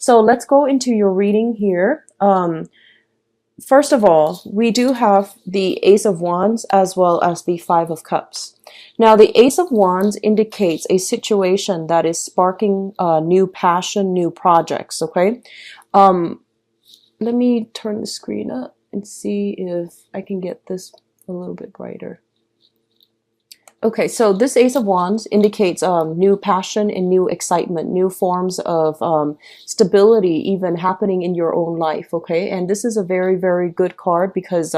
So let's go into your reading here. First of all, we do have the Ace of Wands as well as the Five of Cups. Now, the Ace of Wands indicates a situation that is sparking new passion, new projects, okay? Um, Let me turn the screen up and see if I can get this a little bit brighter. Okay, so this Ace of Wands indicates new passion and new excitement, new forms of stability even happening in your own life, okay? And this is a very, very good card because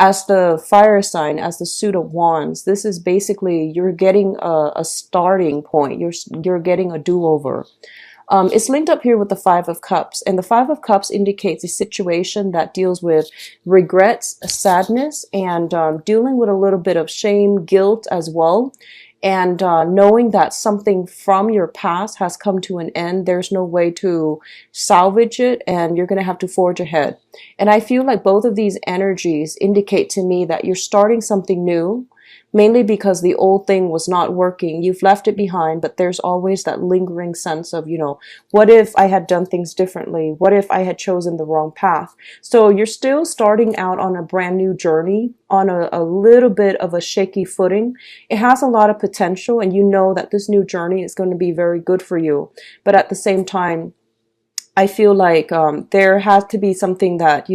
as the fire sign, as the suit of wands, this is basically you're getting a starting point. You're getting a do-over. It's linked up here with the Five of Cups, and the Five of Cups indicates a situation that deals with regrets, sadness, and dealing with a little bit of shame, guilt as well. And knowing that something from your past has come to an end, there's no way to salvage it, and you're going to have to forge ahead. And I feel like both of these energies indicate to me that you're starting something new, mainly because the old thing was not working. You've left it behind, but there's always that lingering sense of, what if I had done things differently? What if I had chosen the wrong path? So you're still starting out on a brand new journey, on a little bit of a shaky footing. It has a lot of potential, and you know that this new journey is going to be very good for you. But at the same time, I feel like there has to be something that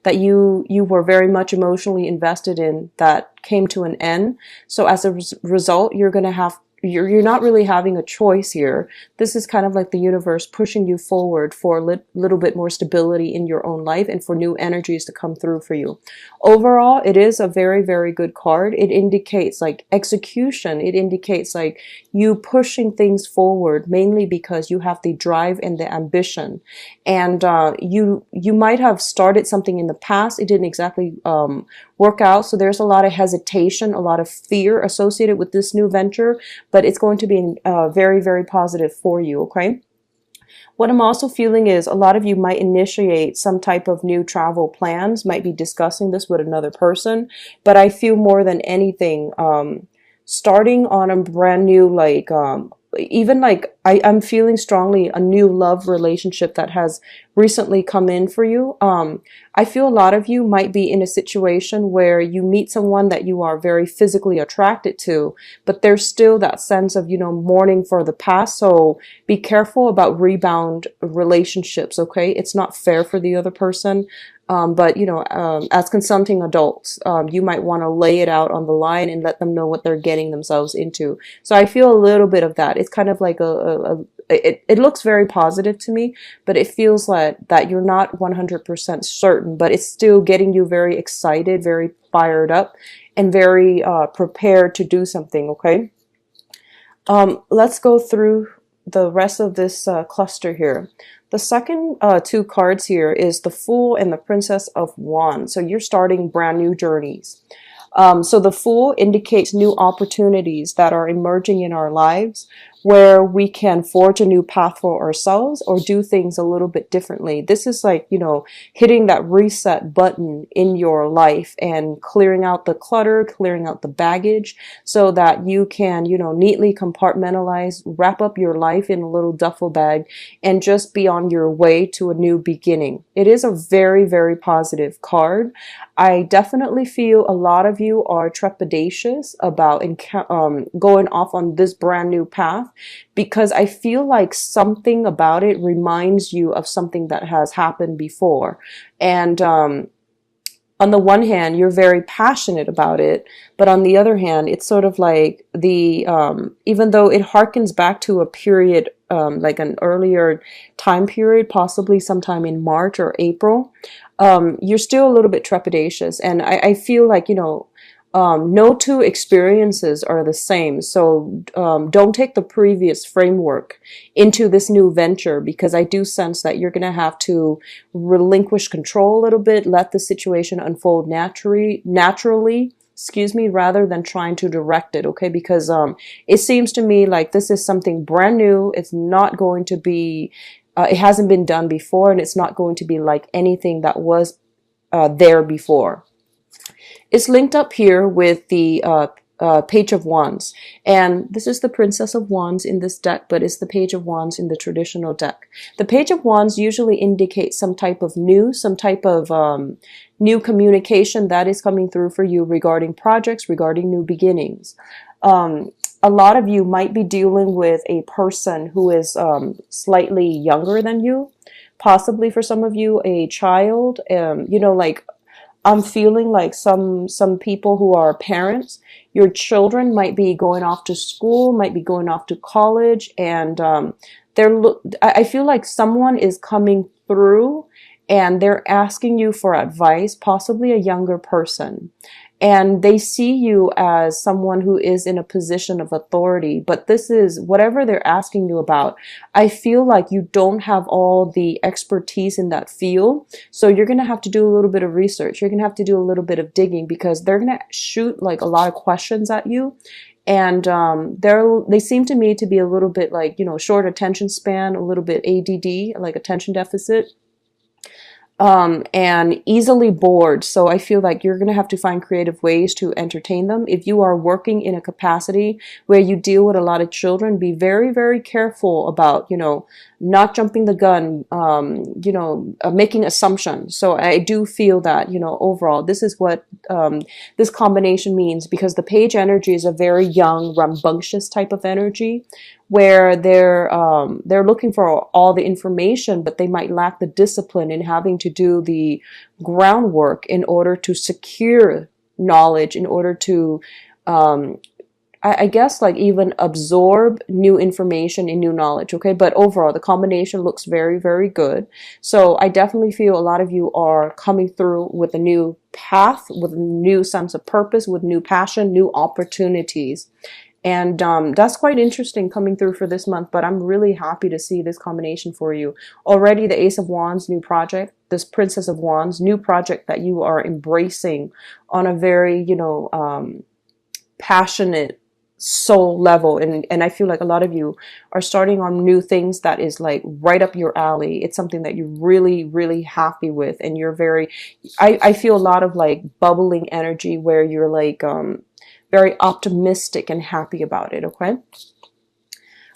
that you were very much emotionally invested in that came to an end. So as a result, you're not really having a choice here. This is kind of like the universe pushing you forward for a little bit more stability in your own life and for new energies to come through for you. Overall, it is a very, very good card. It indicates like execution. It indicates like you pushing things forward, mainly because you have the drive and the ambition. And you might have started something in the past. It didn't exactly work out. So there's a lot of hesitation, a lot of fear associated with this new venture, but it's going to be very, very positive for you, okay? What I'm also feeling is a lot of you might initiate some type of new travel plans, might be discussing this with another person, but I feel more than anything, starting on a brand new, even like I'm feeling strongly a new love relationship that has recently come in for you. I feel a lot of you might be in a situation where you meet someone that you are very physically attracted to, but there's still that sense of, mourning for the past. So be careful about rebound relationships, okay? It's not fair for the other person. But as consenting adults, you might want to lay it out on the line and let them know what they're getting themselves into. So I feel a little bit of that. It's kind of like it looks very positive to me, but it feels like that you're not 100% certain, but it's still getting you very excited, very fired up, and very prepared to do something, okay? Let's go through the rest of this cluster here. The second two cards here is the Fool and the Princess of Wands. So you're starting brand new journeys. So the Fool indicates new opportunities that are emerging in our lives where we can forge a new path for ourselves or do things a little bit differently. This is like, hitting that reset button in your life and clearing out the clutter, clearing out the baggage so that you can, neatly compartmentalize, wrap up your life in a little duffel bag and just be on your way to a new beginning. It is a very, very positive card. I definitely feel a lot of you are trepidatious about going off on this brand new path because I feel like something about it reminds you of something that has happened before. And on the one hand, you're very passionate about it, but on the other hand, it's sort of like even though it harkens back to a period, like an earlier time period, possibly sometime in March or April, you're still a little bit trepidatious. And I feel like, no two experiences are the same. So don't take the previous framework into this new venture because I do sense that you're going to have to relinquish control a little bit, let the situation unfold naturally, rather than trying to direct it, okay? Because it seems to me like this is something brand new. It's not going to be, it hasn't been done before, and it's not going to be like anything that was there before. It's linked up here with the Page of Wands. And this is the Princess of Wands in this deck, but it's the Page of Wands in the traditional deck. The Page of Wands usually indicates some type of news, some type of new communication that is coming through for you regarding projects, regarding new beginnings. A lot of you might be dealing with a person who is slightly younger than you, possibly for some of you, a child. Like I'm feeling like some people who are parents, your children might be going off to school, might be going off to college, and I feel like someone is coming through and they're asking you for advice, possibly a younger person. And they see you as someone who is in a position of authority, but this is whatever they're asking you about. I feel like you don't have all the expertise in that field. So you're going to have to do a little bit of research. You're going to have to do a little bit of digging because they're going to shoot like a lot of questions at you. And they seem to me to be a little bit like, short attention span, a little bit ADD, like attention deficit. And easily bored. So I feel like you're going to have to find creative ways to entertain them. If you are working in a capacity where you deal with a lot of children, be very, very careful about, not jumping the gun, making assumptions. So I do feel that, overall, this is what this combination means, because the page energy is a very young, rambunctious type of energy where they're looking for all the information, but they might lack the discipline in having to do the groundwork in order to secure knowledge, in order to I guess like even absorb new information and new knowledge. Okay. But overall, the combination looks very, very good. So I definitely feel a lot of you are coming through with a new path, with a new sense of purpose, with new passion, new opportunities. And that's quite interesting coming through for this month, but I'm really happy to see this combination for you. Already the Ace of Wands, new project, this Princess of Wands, new project that you are embracing on a very, passionate soul level. And I feel like a lot of you are starting on new things that is like right up your alley. It's something that you're really, really happy with. And you're I feel a lot of like bubbling energy where you're like, very optimistic and happy about it. Okay.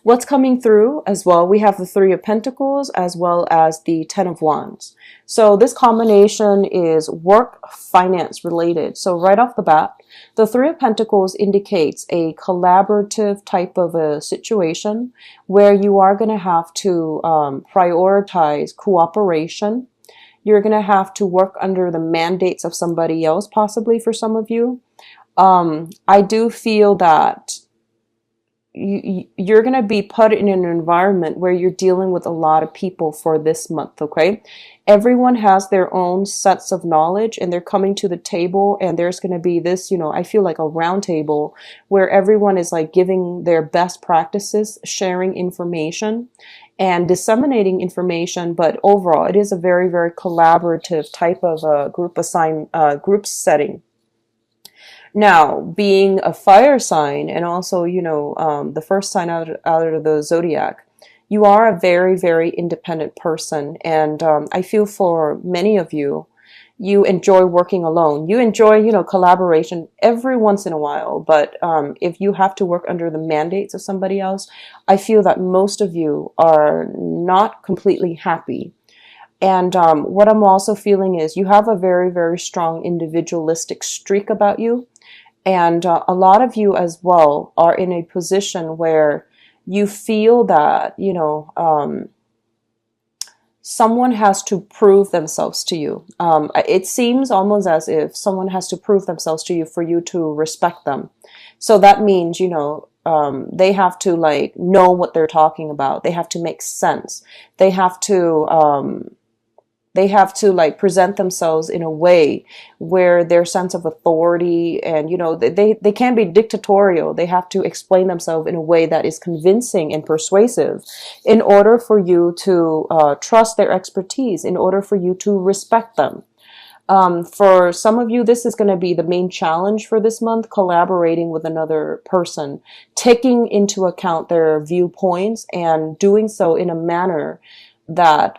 What's coming through as well? We have the Three of Pentacles as well as the Ten of Wands. So this combination is work, finance related. So right off the bat, the Three of Pentacles indicates a collaborative type of a situation where you are going to have to prioritize cooperation. You're going to have to work under the mandates of somebody else, possibly for some of you. I do feel that you're going to be put in an environment where you're dealing with a lot of people for this month, okay? Everyone has their own sets of knowledge and they're coming to the table, and there's going to be this, I feel like a round table where everyone is like giving their best practices, sharing information and disseminating information. But overall, it is a very, very collaborative type of group setting. Now, being a fire sign and also, the first sign out of the zodiac, you are a very, very independent person. And I feel for many of you, you enjoy working alone. You enjoy, collaboration every once in a while. But if you have to work under the mandates of somebody else, I feel that most of you are not completely happy. And what I'm also feeling is you have a very, very strong individualistic streak about you. And a lot of you as well are in a position where you feel that, someone has to prove themselves to you. It seems almost as if someone has to prove themselves to you for you to respect them. So that means, they have to like know what they're talking about. They have to make sense. They have to like present themselves in a way where their sense of authority and, they can't be dictatorial. They have to explain themselves in a way that is convincing and persuasive in order for you to trust their expertise, in order for you to respect them. For some of you, this is going to be the main challenge for this month, collaborating with another person, taking into account their viewpoints and doing so in a manner that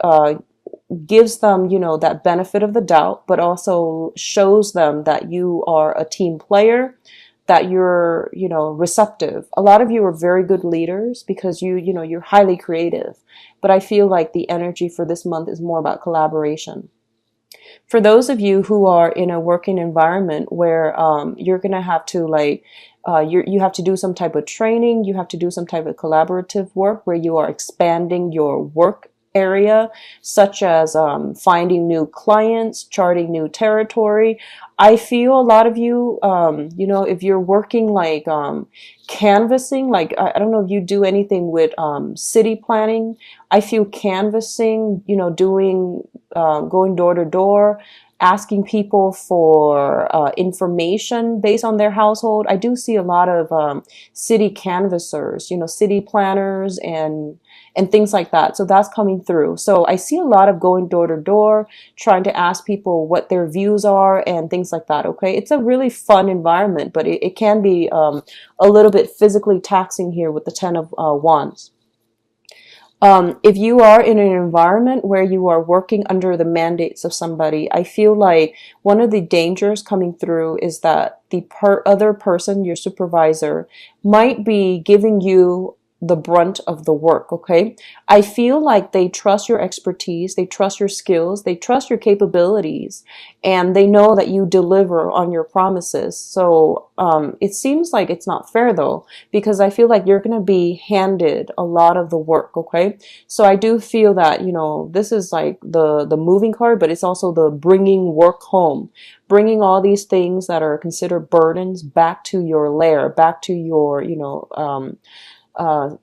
gives them, that benefit of the doubt, but also shows them that you are a team player, that you're, receptive. A lot of you are very good leaders because you're highly creative. But I feel like the energy for this month is more about collaboration. For those of you who are in a working environment where you're gonna have to you have to do some type of training, you have to do some type of collaborative work where you are expanding your work area, such as finding new clients, charting new territory. I feel a lot of you, if you're working like canvassing, like I don't know if you do anything with city planning. I feel canvassing, doing going door to door, asking people for information based on their household. I do see a lot of city canvassers, city planners and things like that. So that's coming through. So I see a lot of going door to door, trying to ask people what their views are and things like that. Okay, it's a really fun environment, but it can be a little bit physically taxing here with the Ten of Wands. If you are in an environment where you are working under the mandates of somebody, I feel like one of the dangers coming through is that the other person, your supervisor, might be giving you the brunt of the work, okay? I feel like they trust your expertise, they trust your skills, they trust your capabilities, and they know that you deliver on your promises. So it seems like it's not fair though, because I feel like you're going to be handed a lot of the work, okay? So I do feel that, this is like the moving card, but it's also the bringing work home, bringing all these things that are considered burdens back to your lair, back to your, uh,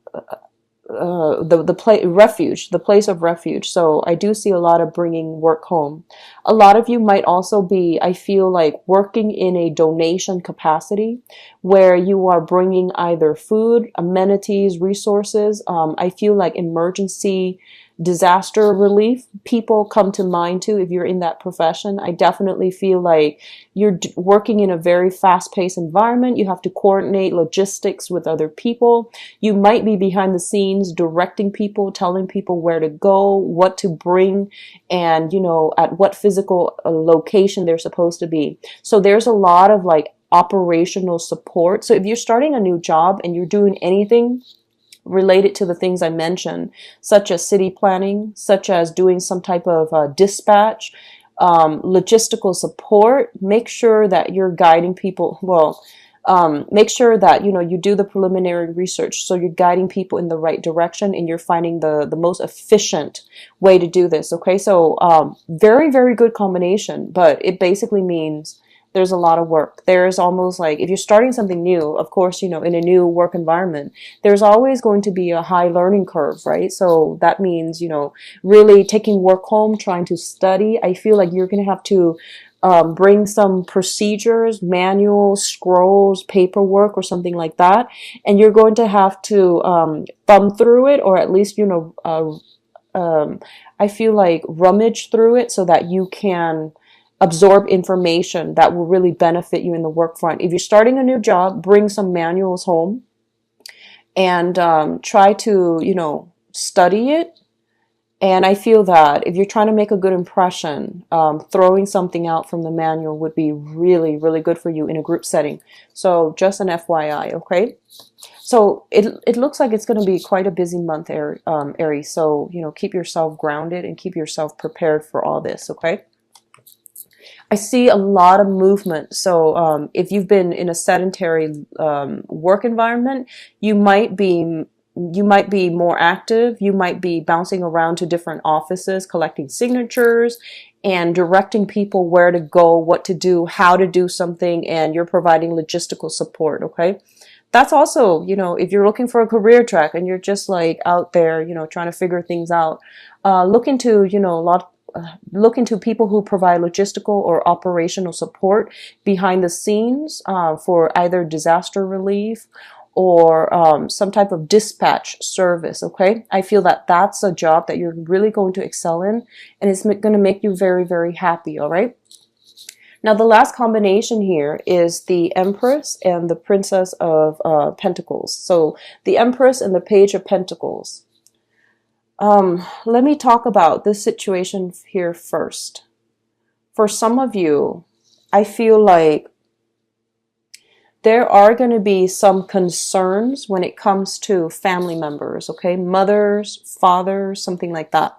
refuge, the place of refuge. So I do see a lot of bringing work home. A lot of you might also be, I feel like, working in a donation capacity where you are bringing either food, amenities, resources. I feel like emergency disaster relief people come to mind too if you're in that profession. I definitely feel like you're working in a very fast-paced environment. You have to coordinate logistics with other people. You might be behind the scenes directing people, telling people where to go, what to bring, and at what physical location they're supposed to be. So there's a lot of like operational support. So if you're starting a new job and you're doing anything related to the things I mentioned, such as city planning, such as doing some type of dispatch, logistical support, make sure that you're guiding people. Well, make sure that you do the preliminary research, so you're guiding people in the right direction and you're finding the most efficient way to do this. Okay, so very, very good combination, but it basically means there's a lot of work. There's almost like if you're starting something new, of course, in a new work environment, there's always going to be a high learning curve, right? So that means, really taking work home, trying to study. I feel like you're going to have to bring some procedures, manuals, scrolls, paperwork, or something like that. And you're going to have to thumb through it, or at least, I feel like rummage through it so that you can absorb information that will really benefit you in the work front. If you're starting a new job, bring some manuals home and try to, study it. And I feel that if you're trying to make a good impression, throwing something out from the manual would be really, really good for you in a group setting. So just an FYI, okay? So it looks like it's going to be quite a busy month, Aries. So, keep yourself grounded and keep yourself prepared for all this, okay? I see a lot of movement. So if you've been in a sedentary work environment, you might be more active. You might be bouncing around to different offices, collecting signatures and directing people where to go, what to do, how to do something, and you're providing logistical support, okay? That's also, if you're looking for a career track and you're just like out there, trying to figure things out, look into, look into people who provide logistical or operational support behind the scenes for either disaster relief or some type of dispatch service, okay? I feel that that's a job that you're really going to excel in, and it's going to make you very, very happy, all right? Now, the last combination here is the Empress and the Princess of Pentacles. So the Empress and the Page of Pentacles. Let me talk about this situation here first. For some of you, I feel like there are going to be some concerns when it comes to family members, okay? Mothers, fathers, something like that.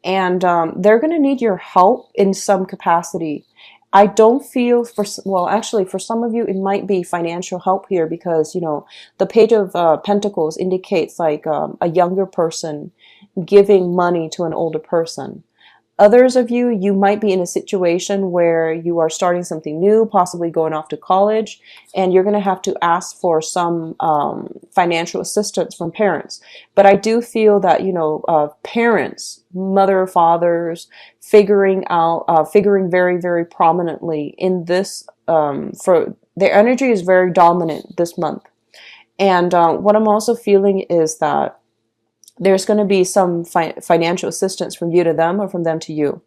And they're going to need your help in some capacity. I don't feel well, actually, for some of you, it might be financial help here because, the Page of Pentacles indicates like a younger person giving money to an older person. Others of you, you might be in a situation where you are starting something new, possibly going off to college, and you're going to have to ask for some financial assistance from parents. But I do feel that, parents, mother, fathers, figuring very, very prominently in this, for their energy is very dominant this month. And what I'm also feeling is that there's going to be some financial assistance from you to them or from them to you.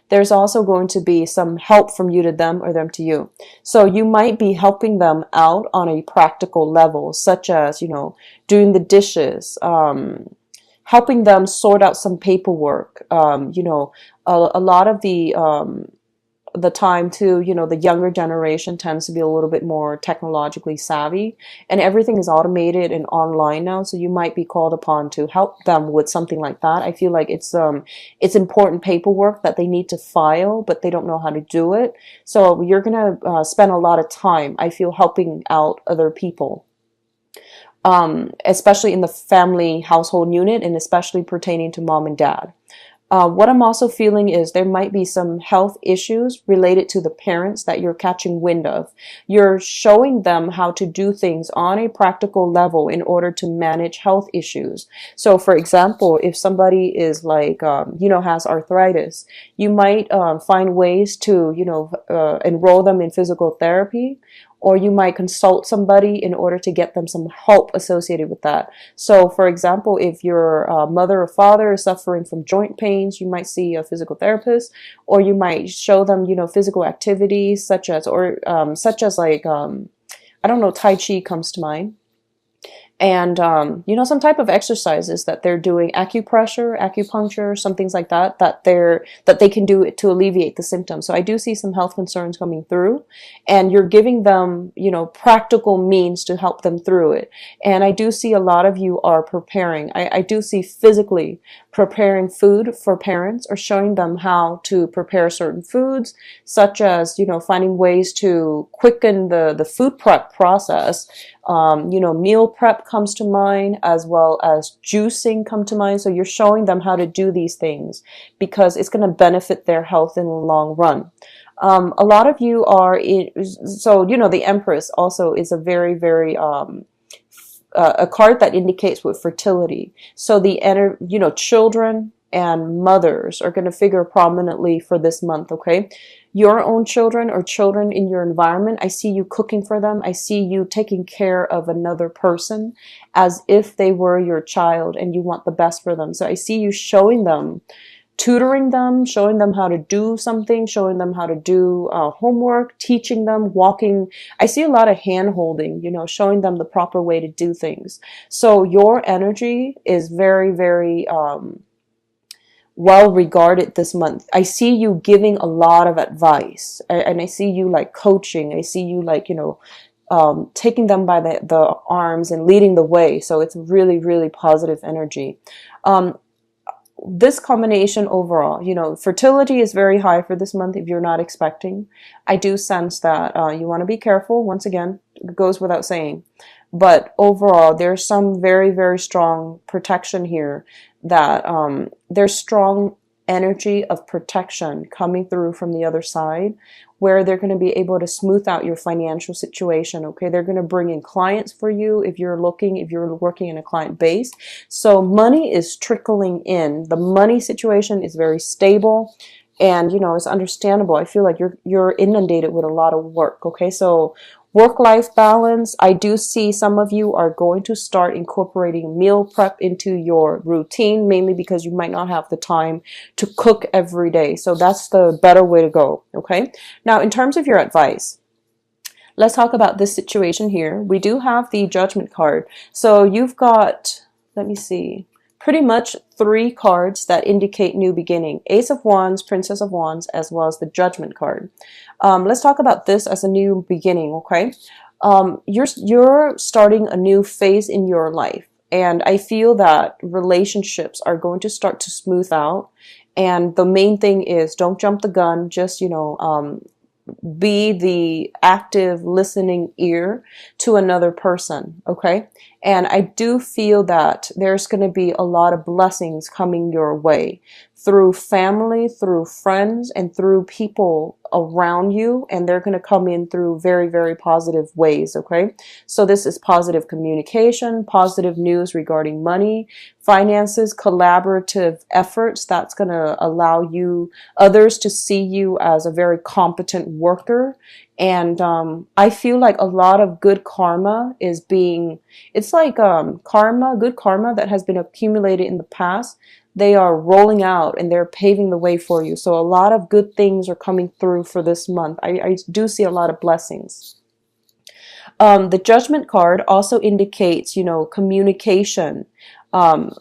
There's also going to be some help from you to them or them to you. So you might be helping them out on a practical level, such as, doing the dishes, helping them sort out some paperwork. A lot of the time too, the younger generation tends to be a little bit more technologically savvy, and everything is automated and online now, so you might be called upon to help them with something like that. I feel like it's important paperwork that they need to file, but they don't know how to do it. So you're gonna spend a lot of time, I feel, helping out other people. Especially in the family household unit, and especially pertaining to mom and dad. What I'm also feeling is there might be some health issues related to the parents that you're catching wind of. You're showing them how to do things on a practical level in order to manage health issues. So, for example, if somebody is like, has arthritis, you might find ways to, enroll them in physical therapy, or you might consult somebody in order to get them some help associated with that. So, for example, if your mother or father is suffering from joint pains, you might see a physical therapist, or you might show them, physical activities such as like, I don't know, Tai Chi comes to mind. And, some type of exercises that they're doing, acupressure, acupuncture, some things like that, that they can do to alleviate the symptoms. So I do see some health concerns coming through, and you're giving them, practical means to help them through it. And I do see a lot of you are preparing. I do see physically preparing food for parents, or showing them how to prepare certain foods, such as, finding ways to quicken the food prep process. Meal prep comes to mind, as well as juicing come to mind. So you're showing them how to do these things because it's going to benefit their health in the long run. A lot of you are the Empress also is a very, very, a card that indicates with fertility. So children and mothers are going to figure prominently for this month, okay? Your own children or children in your environment, I see you cooking for them. I see you taking care of another person as if they were your child and you want the best for them. So I see you showing them, tutoring them, showing them how to do something, showing them how to do homework, teaching them, walking. I see a lot of hand holding, showing them the proper way to do things. So your energy is very, very well regarded this month. I see you giving a lot of advice, and I see you like coaching. I see you like, taking them by the arms and leading the way. So it's really, really positive energy. This combination overall, fertility is very high for this month if you're not expecting. I do sense that you want to be careful. Once again, it goes without saying. But overall, there's some very, very strong protection here, that there's strong energy of protection coming through from the other side, where they're going to be able to smooth out your financial situation, okay? They're going to bring in clients for you if you're working in a client base. So money is trickling in. The money situation is very stable, and, it's understandable. I feel like you're inundated with a lot of work, okay? So work-life balance, I do see some of you are going to start incorporating meal prep into your routine, mainly because you might not have the time to cook every day. So that's the better way to go, okay? Now, in terms of your advice, let's talk about this situation here. We do have the Judgment card. So you've got, let me see, pretty much 3 cards that indicate new beginning. Ace of Wands, Princess of Wands, as well as the Judgment card. Let's talk about this as a new beginning, okay? You're starting a new phase in your life, and I feel that relationships are going to start to smooth out. And the main thing is, don't jump the gun. Just, be the active listening ear to another person, okay? And I do feel that there's going to be a lot of blessings coming your way through family, through friends, and through people around you, and they're going to come in through very, very positive ways, okay? So this is positive communication, positive news regarding money, finances, collaborative efforts that's going to allow you others to see you as a very competent worker. And I feel like a lot of good karma is being, it's like karma, good karma that has been accumulated in the past. They are rolling out and they're paving the way for you. So a lot of good things are coming through for this month. I do see a lot of blessings. The Judgment card also indicates, communication, um,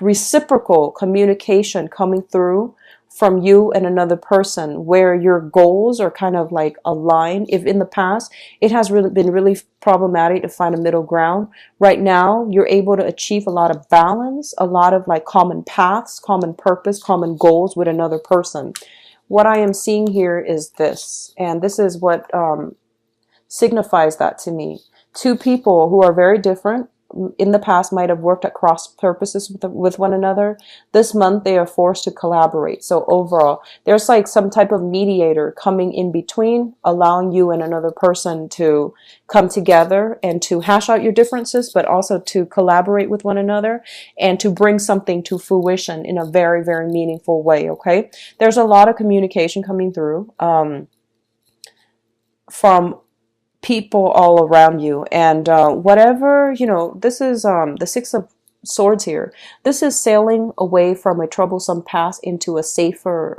reciprocal communication coming through from you and another person, where your goals are kind of like aligned. If in the past it has really been really problematic to find a middle ground, right now you're able to achieve a lot of balance, a lot of like common paths, common purpose, common goals with another person. What I am seeing here is this, and this is what signifies that to me. Two people who are very different in the past might have worked at cross purposes with one another. This month they are forced to collaborate. So overall, there's like some type of mediator coming in between, allowing you and another person to come together and to hash out your differences, but also to collaborate with one another and to bring something to fruition in a very, very meaningful way. Okay. There's a lot of communication coming through, from people all around you, and whatever, this is the Six of Swords here. This is sailing away from a troublesome past into a safer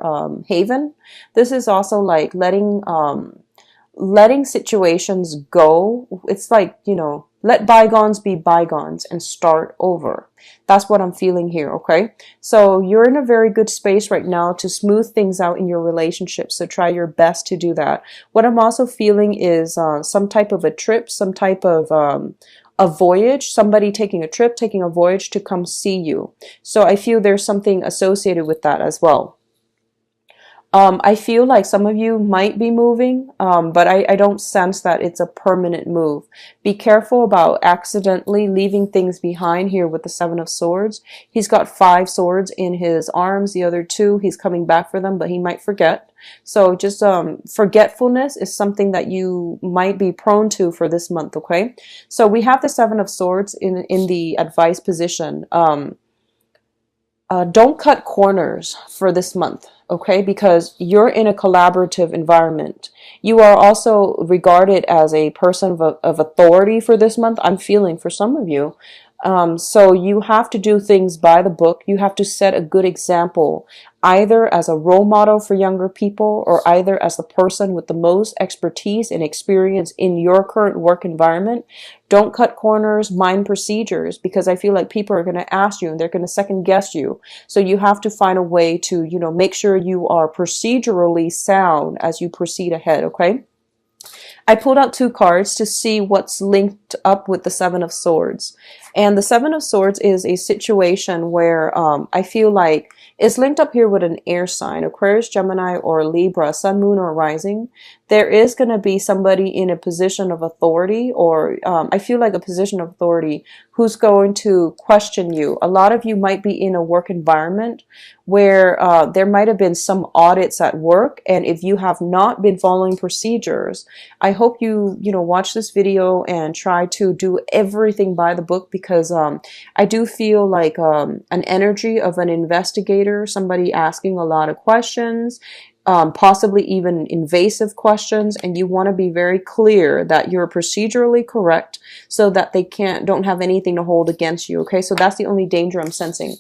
haven. This is also like letting situations go. It's like, let bygones be bygones and start over. That's what I'm feeling here, okay? So you're in a very good space right now to smooth things out in your relationship. So try your best to do that. What I'm also feeling is some type of a trip, some type of a voyage, somebody taking a trip, taking a voyage to come see you. So I feel there's something associated with that as well. I feel like some of you might be moving, but I don't sense that it's a permanent move. Be careful about accidentally leaving things behind here with the Seven of Swords. He's got 5 swords in his arms. The other 2, he's coming back for them, but he might forget. So just forgetfulness is something that you might be prone to for this month, okay? So we have the Seven of Swords in the advice position. Don't cut corners for this month, okay? Because you're in a collaborative environment. You are also regarded as a person of authority for this month, I'm feeling, for some of you. So you have to do things by the book. You have to set a good example, either as a role model for younger people or either as the person with the most expertise and experience in your current work environment. Don't cut corners, mind procedures, because I feel like people are going to ask you and they're going to second guess you. So you have to find a way to, make sure you are procedurally sound as you proceed ahead, okay? I pulled out 2 cards to see what's linked up with the Seven of Swords. And the Seven of Swords is a situation where I feel like it's linked up here with an air sign, Aquarius, Gemini, or Libra, Sun, Moon, or Rising. There is going to be somebody in a position of authority, or I feel like a position of authority, who's going to question you. A lot of you might be in a work environment where there might have been some audits at work, and if you have not been following procedures, I hope you watch this video and try to do everything by the book, because I do feel like an energy of an investigator, somebody asking a lot of questions, possibly even invasive questions, and you want to be very clear that you're procedurally correct so that they don't have anything to hold against you, okay? So that's the only danger I'm sensing.